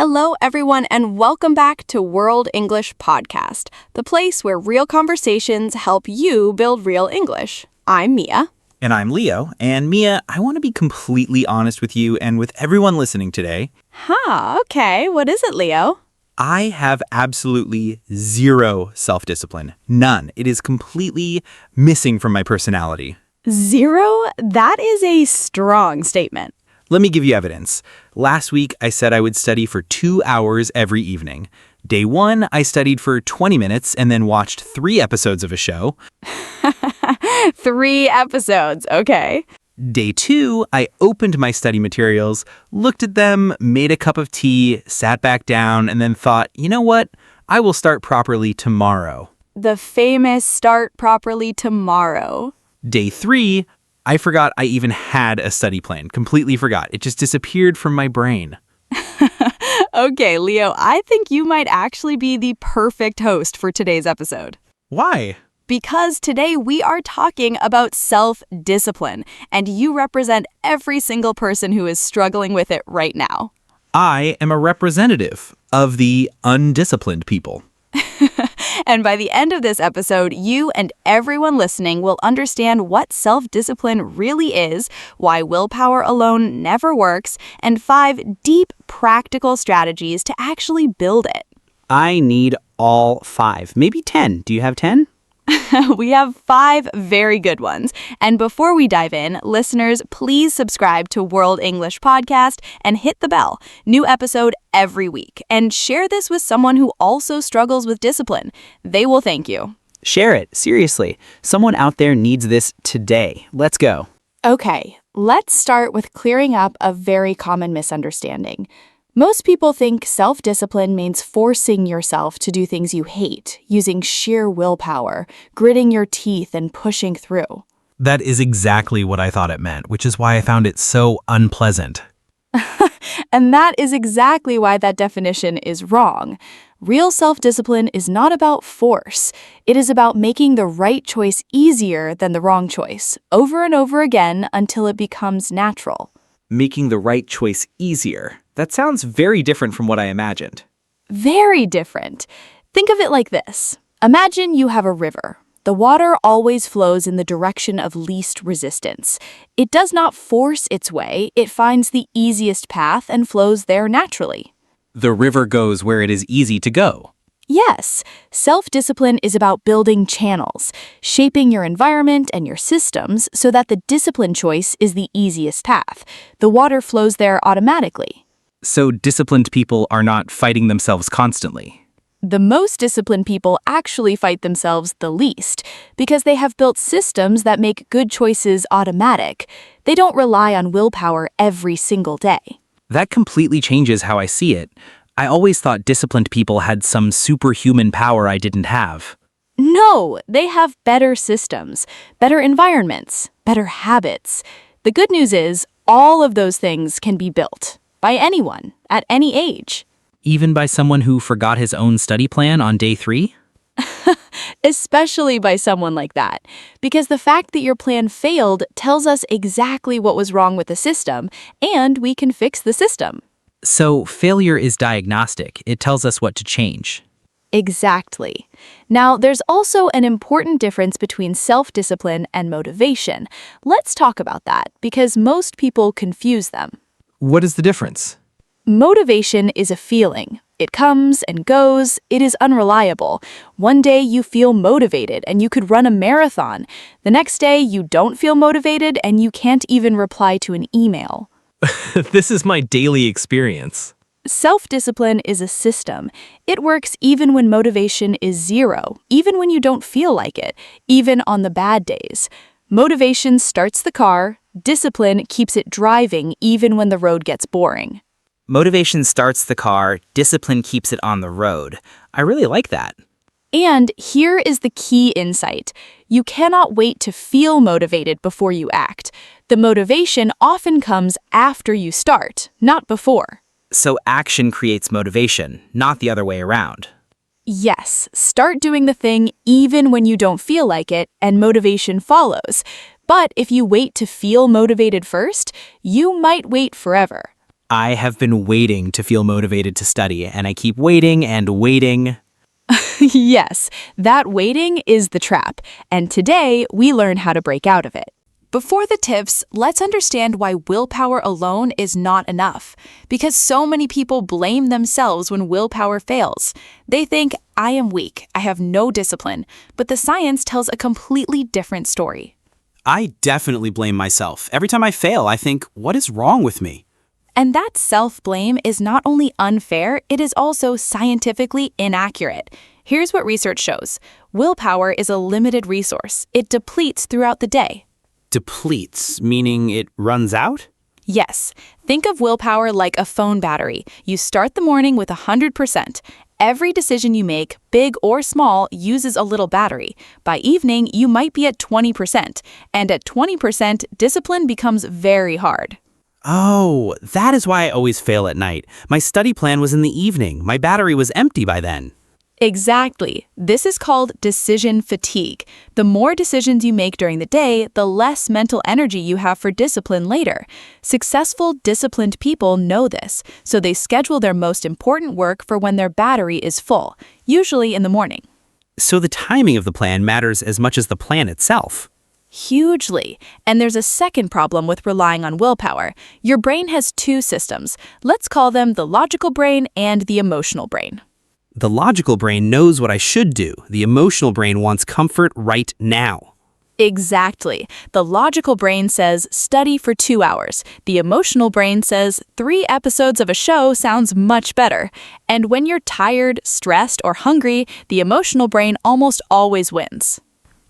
Hello, everyone, and welcome back to World English Podcast, the place where real conversations help you build real English. I'm Mia. And I'm Leo. And Mia, I want to be completely honest with you and with everyone listening today. Okay. What is it, Leo? I have absolutely zero self-discipline. None. It is completely missing from my personality. Zero? That is a strong statement. Let me give you evidence. Last week, I said I would study for 2 hours every evening. Day 1, I studied for 20 minutes and then watched 3 episodes of a show. 3 episodes, okay. Day 2, I opened my study materials, looked at them, made a cup of tea, sat back down, and then thought, you know what? I will start properly tomorrow. The famous start properly tomorrow. Day 3, I forgot I even had a study plan. Completely forgot. It just disappeared from my brain. Okay, Leo, I think you might actually be the perfect host for today's episode. Why? Because today we are talking about self-discipline, and you represent every single person who is struggling with it right now. I am a representative of the undisciplined people. And by the end of this episode, you and everyone listening will understand what self-discipline really is, why willpower alone never works, and 5 deep, practical strategies to actually build it. I need all 5, maybe 10. Do you have 10? We have 5 very good ones. And before we dive in, listeners, please subscribe to World English Podcast and hit the bell. New episode every week. And share this with someone who also struggles with discipline. They will thank you. Share it. Seriously. Someone out there needs this today. Let's go. Okay, let's start with clearing up a very common misunderstanding. Most people think self-discipline means forcing yourself to do things you hate, using sheer willpower, gritting your teeth and pushing through. That is exactly what I thought it meant, which is why I found it so unpleasant. And that is exactly why that definition is wrong. Real self-discipline is not about force. It is about making the right choice easier than the wrong choice, over and over again until it becomes natural. Making the right choice easier. That sounds very different from what I imagined. Very different. Think of it like this. Imagine you have a river. The water always flows in the direction of least resistance. It does not force its way. It finds the easiest path and flows there naturally. The river goes where it is easy to go. Yes, self-discipline is about building channels, shaping your environment and your systems so that the discipline choice is the easiest path. The water flows there automatically. So disciplined people are not fighting themselves constantly. The most disciplined people actually fight themselves the least because they have built systems that make good choices automatic. They don't rely on willpower every single day. That completely changes how I see it. I always thought disciplined people had some superhuman power I didn't have. No, they have better systems, better environments, better habits. The good news is all of those things can be built by anyone at any age. Even by someone who forgot his own study plan on day 3? Especially by someone like that, because the fact that your plan failed tells us exactly what was wrong with the system, and we can fix the system. So failure is diagnostic. It tells us what to change. Exactly. Now, there's also an important difference between self-discipline and motivation. Let's talk about that, because most people confuse them. What is the difference? Motivation is a feeling. It comes and goes. It is unreliable. One day you feel motivated and you could run a marathon. The next day you don't feel motivated and you can't even reply to an email. This is my daily experience. Self-discipline is a system. It works even when motivation is 0, even when you don't feel like it, even on the bad days. Motivation starts the car. Discipline keeps it driving even when the road gets boring. Motivation starts the car, discipline keeps it on the road. I really like that. And here is the key insight. You cannot wait to feel motivated before you act. The motivation often comes after you start, not before. So action creates motivation, not the other way around. Yes, start doing the thing even when you don't feel like it, and motivation follows. But if you wait to feel motivated first, you might wait forever. I have been waiting to feel motivated to study, and I keep waiting and waiting. Yes, that waiting is the trap, and today we learn how to break out of it. Before the tips, let's understand why willpower alone is not enough. Because so many people blame themselves when willpower fails. They think, I am weak, I have no discipline, but the science tells a completely different story. I definitely blame myself. Every time I fail, I think, what is wrong with me? And that self-blame is not only unfair, it is also scientifically inaccurate. Here's what research shows. Willpower is a limited resource. It depletes throughout the day. Depletes, meaning it runs out? Yes, think of willpower like a phone battery. You start the morning with 100%. Every decision you make, big or small, uses a little battery. By evening, you might be at 20%. And at 20%, discipline becomes very hard. Oh, that is why I always fail at night. My study plan was in the evening. My battery was empty by then. Exactly. This is called decision fatigue. The more decisions you make during the day, the less mental energy you have for discipline later. Successful, disciplined people know this, so they schedule their most important work for when their battery is full, usually in the morning. So the timing of the plan matters as much as the plan itself. Hugely. And there's a second problem with relying on willpower. Your brain has two systems. Let's call them the logical brain and the emotional brain. The logical brain knows what I should do. The emotional brain wants comfort right now. Exactly. The logical brain says, study for 2 hours. The emotional brain says, 3 episodes of a show sounds much better. And when you're tired, stressed, or hungry, the emotional brain almost always wins.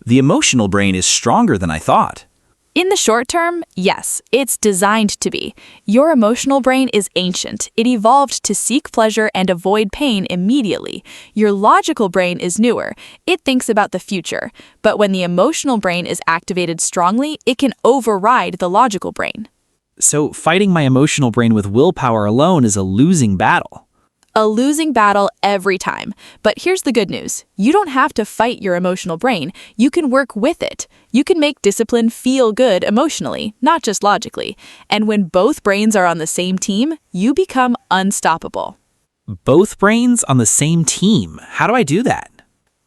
The emotional brain is stronger than I thought. In the short term, yes, it's designed to be. Your emotional brain is ancient. It evolved to seek pleasure and avoid pain immediately. Your logical brain is newer. It thinks about the future. But when the emotional brain is activated strongly, it can override the logical brain. So fighting my emotional brain with willpower alone is a losing battle. A losing battle every time. But here's the good news. You don't have to fight your emotional brain. You can work with it. You can make discipline feel good emotionally, not just logically. And when both brains are on the same team, you become unstoppable. Both brains on the same team. How do I do that?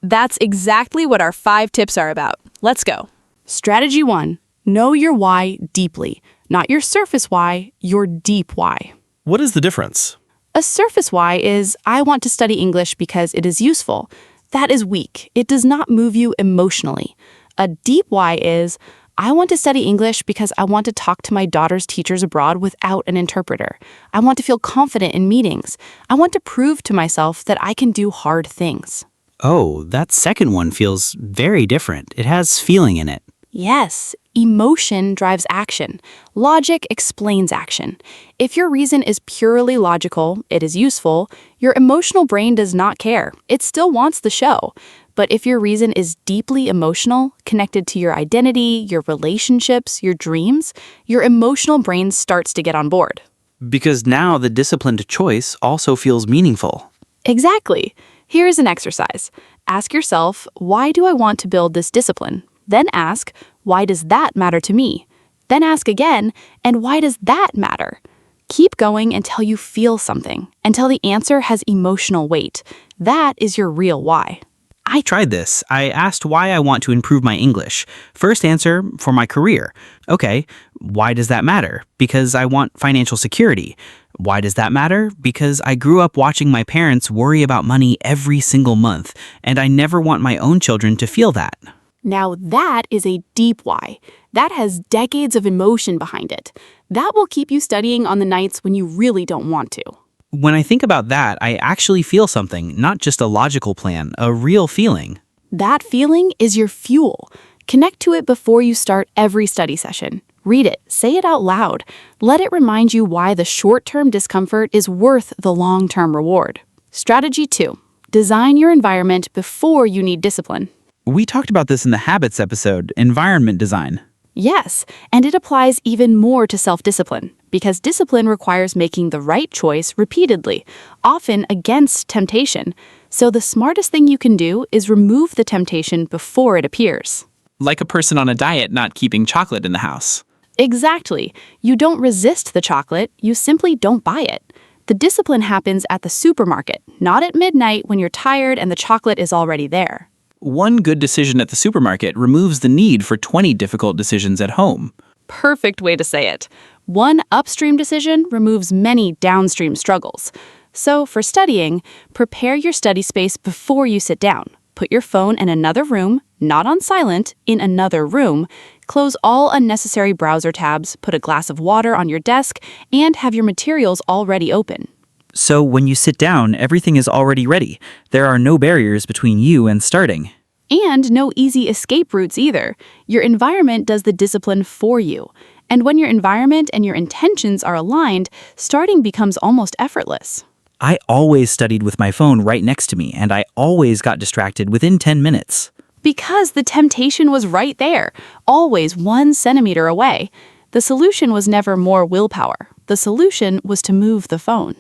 That's exactly what our 5 tips are about. Let's go. Strategy 1. Know your why deeply. Not your surface why, your deep why. What is the difference? A surface why is, I want to study English because it is useful. That is weak. It does not move you emotionally. A deep why is, I want to study English because I want to talk to my daughter's teachers abroad without an interpreter. I want to feel confident in meetings. I want to prove to myself that I can do hard things. Oh, that second one feels very different. It has feeling in it. Yes, emotion drives action. Logic explains action. If your reason is purely logical, it is useful. Your emotional brain does not care. It still wants the show. But if your reason is deeply emotional, connected to your identity, your relationships, your dreams, your emotional brain starts to get on board. Because now the disciplined choice also feels meaningful. Exactly. Here's an exercise. Ask yourself, why do I want to build this discipline? Then ask, why does that matter to me? Then ask again, and why does that matter? Keep going until you feel something, until the answer has emotional weight. That is your real why. I tried this. I asked why I want to improve my English. First answer, for my career. Okay, why does that matter? Because I want financial security. Why does that matter? Because I grew up watching my parents worry about money every single month, and I never want my own children to feel that. Now that is a deep why. That has decades of emotion behind it. That will keep you studying on the nights when you really don't want to. When I think about that, I actually feel something, not just a logical plan, a real feeling. That feeling is your fuel. Connect to it before you start every study session. Read it, say it out loud. Let it remind you why the short-term discomfort is worth the long-term reward. Strategy 2. Design your environment before you need discipline. We talked about this in the habits episode, environment design. Yes, and it applies even more to self-discipline, because discipline requires making the right choice repeatedly, often against temptation. So the smartest thing you can do is remove the temptation before it appears. Like a person on a diet not keeping chocolate in the house. Exactly. You don't resist the chocolate, you simply don't buy it. The discipline happens at the supermarket, not at midnight when you're tired and the chocolate is already there. One good decision at the supermarket removes the need for 20 difficult decisions at home. Perfect way to say it. One upstream decision removes many downstream struggles. So, for studying, prepare your study space before you sit down. Put your phone in another room, not on silent, in another room. Close all unnecessary browser tabs, put a glass of water on your desk, and have your materials already open. So when you sit down, everything is already ready. There are no barriers between you and starting. And no easy escape routes either. Your environment does the discipline for you. And when your environment and your intentions are aligned, starting becomes almost effortless. I always studied with my phone right next to me, and I always got distracted within 10 minutes. Because the temptation was right there, always 1 centimeter away. The solution was never more willpower. The solution was to move the phone.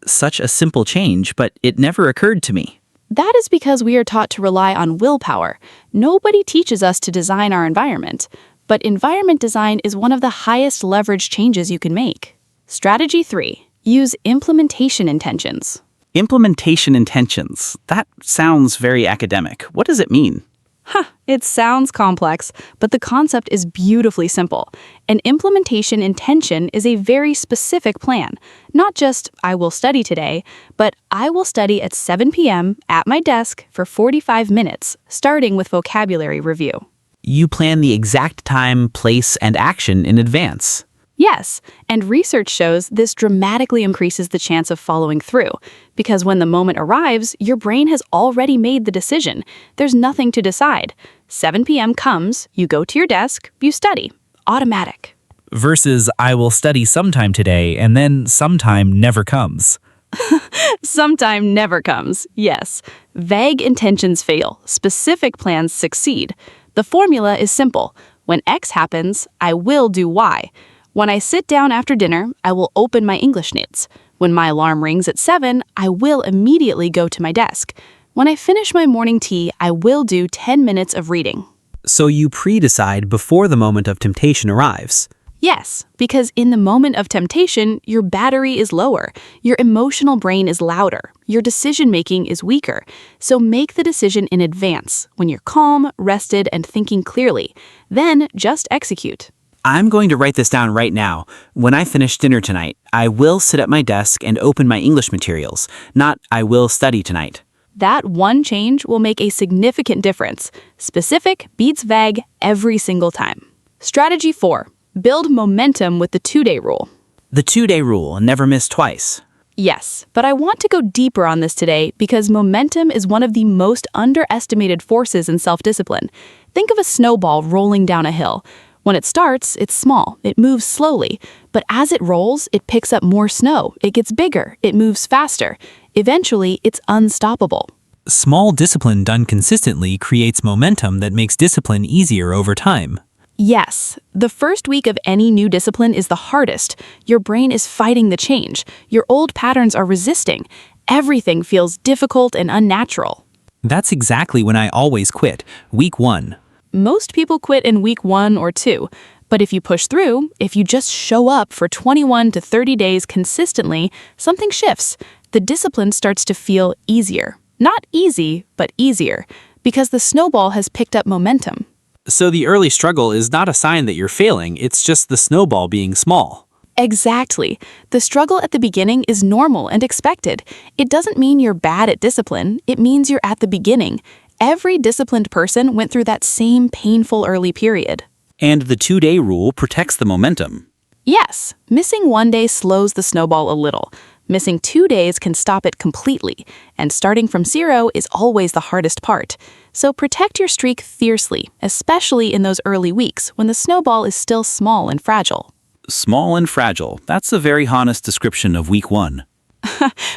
Such a simple change, but it never occurred to me. That is because we are taught to rely on willpower. Nobody teaches us to design our environment. But environment design is one of the highest leverage changes you can make. Strategy 3. Use implementation intentions. Implementation intentions. That sounds very academic. What does it mean? It sounds complex, but the concept is beautifully simple. An implementation intention is a very specific plan. Not just, I will study today, but I will study at 7 p.m. at my desk for 45 minutes, starting with vocabulary review. You plan the exact time, place, and action in advance. Yes, and research shows this dramatically increases the chance of following through, because when the moment arrives, your brain has already made the decision. There's nothing to decide. 7 p.m. comes, you go to your desk, you study. Automatic. Versus, I will study sometime today, and then sometime never comes. Sometime never comes, yes. Vague intentions fail, specific plans succeed. The formula is simple. When X happens, I will do Y. When I sit down after dinner, I will open my English notes. When my alarm rings at 7, I will immediately go to my desk. When I finish my morning tea, I will do 10 minutes of reading. So you pre-decide before the moment of temptation arrives. Yes, because in the moment of temptation, your battery is lower, your emotional brain is louder, your decision-making is weaker. So make the decision in advance, when you're calm, rested, and thinking clearly. Then just execute. I'm going to write this down right now. When I finish dinner tonight, I will sit at my desk and open my English materials, not I will study tonight. That one change will make a significant difference. Specific beats vague every single time. Strategy 4. Build momentum with the 2-day rule. The 2-day rule, never miss twice. Yes, but I want to go deeper on this today because momentum is one of the most underestimated forces in self-discipline. Think of a snowball rolling down a hill. When it starts, it's small, it moves slowly, but as it rolls, it picks up more snow, it gets bigger, it moves faster. Eventually, it's unstoppable. Small discipline done consistently creates momentum that makes discipline easier over time. Yes, the first week of any new discipline is the hardest. Your brain is fighting the change. Your old patterns are resisting. Everything feels difficult and unnatural. That's exactly when I always quit, week 1. Most people quit in week 1 or 2, but if you push through, if you just show up for 21 to 30 days consistently, something shifts. The discipline starts to feel easier. Not easy, but easier, because the snowball has picked up momentum. So the early struggle is not a sign that you're failing, it's just the snowball being small. Exactly. The struggle at the beginning is normal and expected. It doesn't mean you're bad at discipline, it means you're at the beginning. Every disciplined person went through that same painful early period. And the 2-day rule protects the momentum. Yes, missing 1 day slows the snowball a little. Missing 2 days can stop it completely, and starting from 0 is always the hardest part. So protect your streak fiercely, especially in those early weeks when the snowball is still small and fragile. Small and fragile, that's a very honest description of week 1.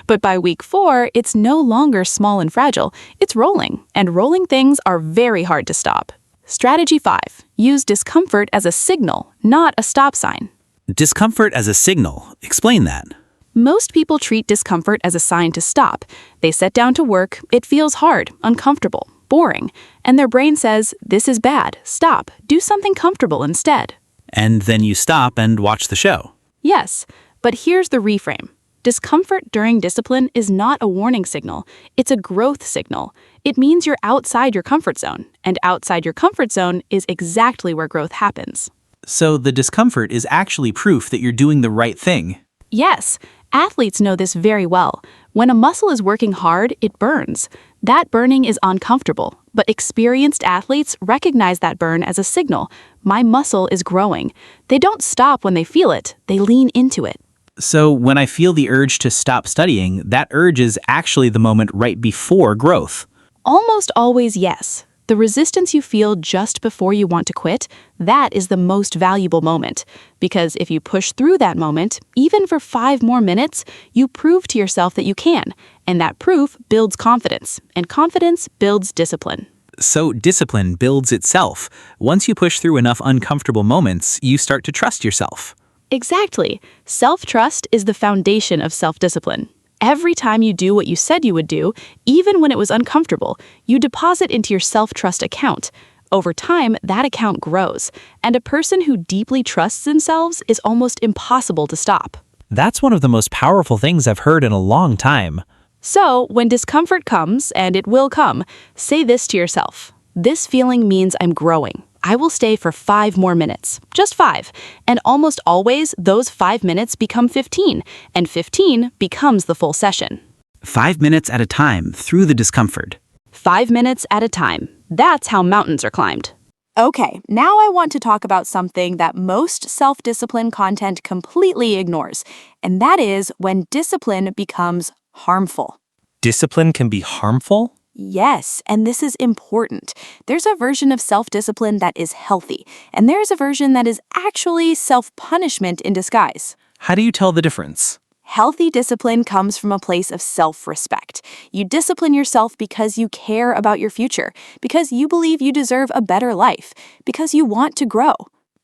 But by week 4, it's no longer small and fragile, it's rolling, and rolling things are very hard to stop. Strategy 5. Use discomfort as a signal, not a stop sign. Discomfort as a signal. Explain that. Most people treat discomfort as a sign to stop. They sit down to work, it feels hard, uncomfortable, boring, and their brain says, this is bad, stop, do something comfortable instead. And then you stop and watch the show. Yes, but here's the reframe. Discomfort during discipline is not a warning signal. It's a growth signal. It means you're outside your comfort zone, and outside your comfort zone is exactly where growth happens. So the discomfort is actually proof that you're doing the right thing. Yes, athletes know this very well. When a muscle is working hard, it burns. That burning is uncomfortable, but experienced athletes recognize that burn as a signal. My muscle is growing. They don't stop when they feel it, they lean into it. So when I feel the urge to stop studying, that urge is actually the moment right before growth. Almost always yes. The resistance you feel just before you want to quit, that is the most valuable moment. Because if you push through that moment, even for 5 more minutes, you prove to yourself that you can. And that proof builds confidence, and confidence builds discipline. So discipline builds itself. Once you push through enough uncomfortable moments, you start to trust yourself. Exactly. Self-trust is the foundation of self-discipline. Every time you do what you said you would do, even when it was uncomfortable, you deposit into your self-trust account. Over time, that account grows, and a person who deeply trusts themselves is almost impossible to stop. That's one of the most powerful things I've heard in a long time. So, when discomfort comes, and it will come, say this to yourself. This feeling means I'm growing. I will stay for 5 more minutes, just 5. And almost always, those 5 minutes become 15, and 15 becomes the full session. 5 minutes at a time through the discomfort. 5 minutes at a time. That's how mountains are climbed. Okay, now I want to talk about something that most self-discipline content completely ignores, and that is when discipline becomes harmful. Discipline can be harmful? Yes, and this is important. There's a version of self-discipline that is healthy, and there's a version that is actually self-punishment in disguise. How do you tell the difference? Healthy discipline comes from a place of self-respect. You discipline yourself because you care about your future, because you believe you deserve a better life, because you want to grow.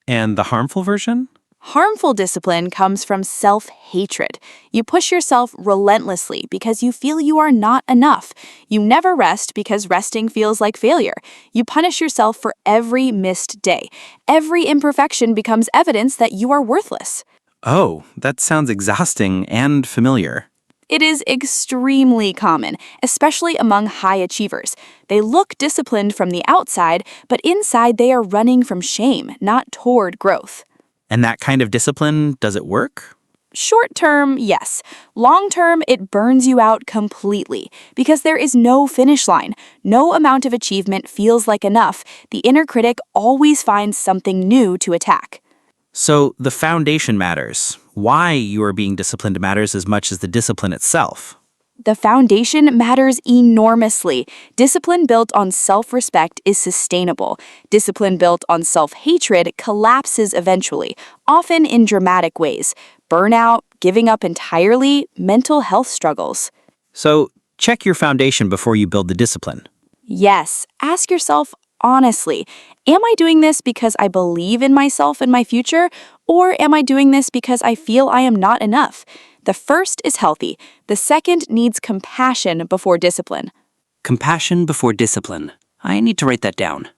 And the harmful version? Harmful discipline comes from self-hatred. You push yourself relentlessly because you feel you are not enough. You never rest because resting feels like failure. You punish yourself for every missed day. Every imperfection becomes evidence that you are worthless. Oh, that sounds exhausting and familiar. It is extremely common, especially among high achievers. They look disciplined from the outside, but inside they are running from shame, not toward growth. And that kind of discipline, does it work? Short term, yes. Long term, it burns you out completely because there is no finish line. No amount of achievement feels like enough. The inner critic always finds something new to attack. So the foundation matters. Why you are being disciplined matters as much as the discipline itself. The foundation matters enormously. Discipline built on self-respect is sustainable. Discipline built on self-hatred collapses eventually, often in dramatic ways. Burnout, giving up entirely, mental health struggles. So check your foundation before you build the discipline. Yes, ask yourself honestly, am I doing this because I believe in myself and my future, or am I doing this because I feel I am not enough? The first is healthy. The second needs compassion before discipline. Compassion before discipline. I need to write that down.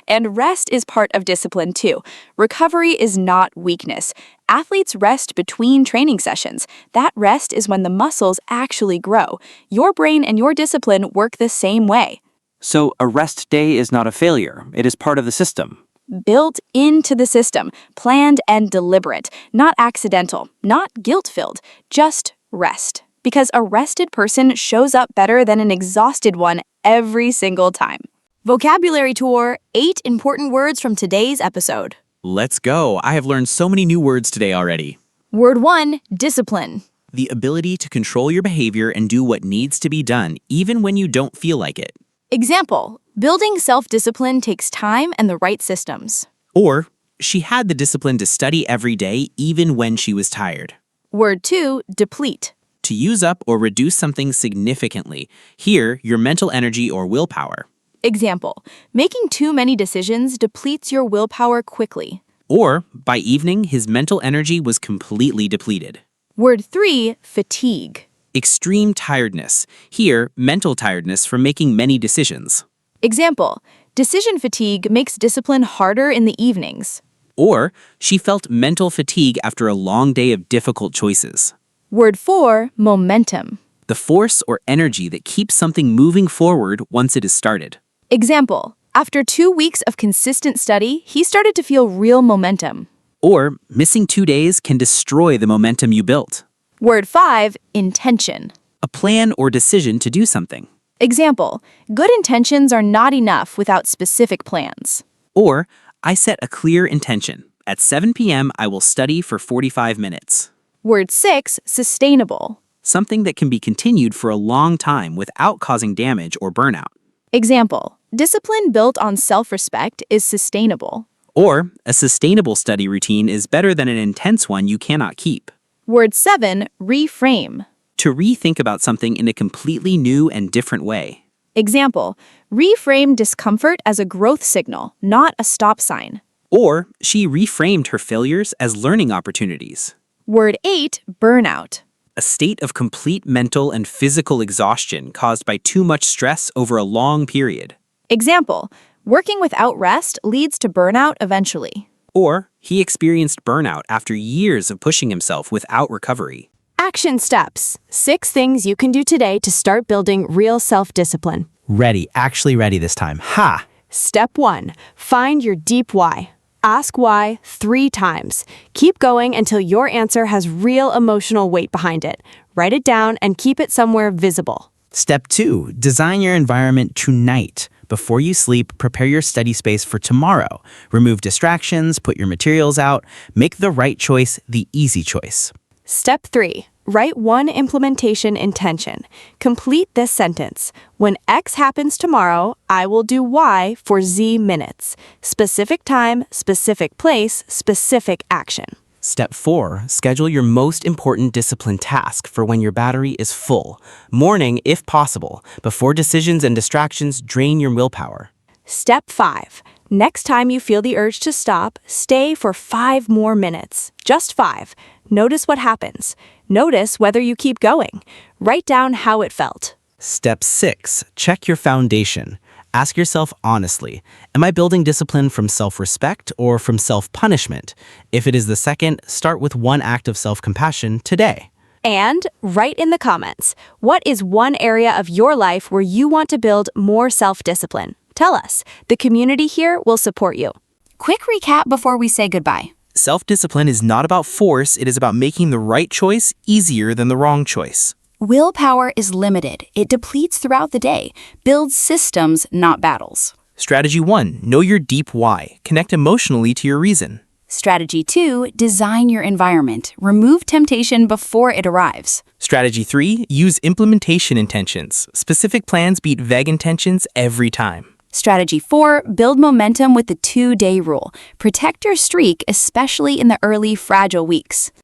And rest is part of discipline too. Recovery is not weakness. Athletes rest between training sessions. That rest is when the muscles actually grow. Your brain and your discipline work the same way. So a rest day is not a failure. It is part of the system. Built into the system, planned and deliberate, not accidental, not guilt-filled, just rest. Because a rested person shows up better than an exhausted one every single time. Vocabulary Tour, 8 important words from today's episode. Let's go. I have learned so many new words today already. Word 1, discipline. The ability to control your behavior and do what needs to be done, even when you don't feel like it. Example, building self-discipline takes time and the right systems. Or, she had the discipline to study every day, even when she was tired. Word 2, deplete. To use up or reduce something significantly. Here, your mental energy or willpower. Example, making too many decisions depletes your willpower quickly. Or, by evening, his mental energy was completely depleted. Word 3, fatigue. Extreme tiredness. Here, mental tiredness from making many decisions. Example, decision fatigue makes discipline harder in the evenings. Or she felt mental fatigue after a long day of difficult choices. Word 4, momentum. The force or energy that keeps something moving forward once it is started. Example, after 2 weeks of consistent study, he started to feel real momentum. Or missing 2 days can destroy the momentum you built. Word 5, intention. A plan or decision to do something. Example, good intentions are not enough without specific plans. Or I set a clear intention. At 7 p.m., I will study for 45 minutes. Word 6, sustainable. Something that can be continued for a long time without causing damage or burnout. Example, discipline built on self-respect is sustainable. Or a sustainable study routine is better than an intense one you cannot keep. Word 7, reframe. To rethink about something in a completely new and different way. Example, reframe discomfort as a growth signal, not a stop sign. Or she reframed her failures as learning opportunities. Word 8, burnout. A state of complete mental and physical exhaustion caused by too much stress over a long period. Example, working without rest leads to burnout eventually. Or he experienced burnout after years of pushing himself without recovery. Action steps. 6 things you can do today to start building real self-discipline. Ready, actually ready this time. Ha! Step 1. Find your deep why. Ask why 3 times. Keep going until your answer has real emotional weight behind it. Write it down and keep it somewhere visible. Step 2. Design your environment tonight. Before you sleep, prepare your study space for tomorrow. Remove distractions, put your materials out. Make the right choice the easy choice. Step 3. Write one implementation intention. Complete this sentence. When X happens tomorrow, I will do Y for Z minutes. Specific time, specific place, specific action. Step 4. Schedule your most important discipline task for when your battery is full. Morning, if possible, before decisions and distractions drain your willpower. Step 5. Next time you feel the urge to stop, stay for 5 more minutes. Just 5. Notice what happens. Notice whether you keep going. Write down how it felt. Step 6. Check your foundation. Ask yourself honestly, am I building discipline from self-respect or from self-punishment? If it is the second, start with one act of self-compassion today. And write in the comments, what is one area of your life where you want to build more self-discipline? Tell us. The community here will support you. Quick recap before we say goodbye. Self-discipline is not about force, it is about making the right choice easier than the wrong choice. Willpower is limited. It depletes throughout the day. Build systems, not battles. Strategy 1. Know your deep why. Connect emotionally to your reason. Strategy 2. Design your environment. Remove temptation before it arrives. Strategy 3. Use implementation intentions. Specific plans beat vague intentions every time. Strategy 4. Build momentum with the 2-day rule. Protect your streak, especially in the early, fragile weeks.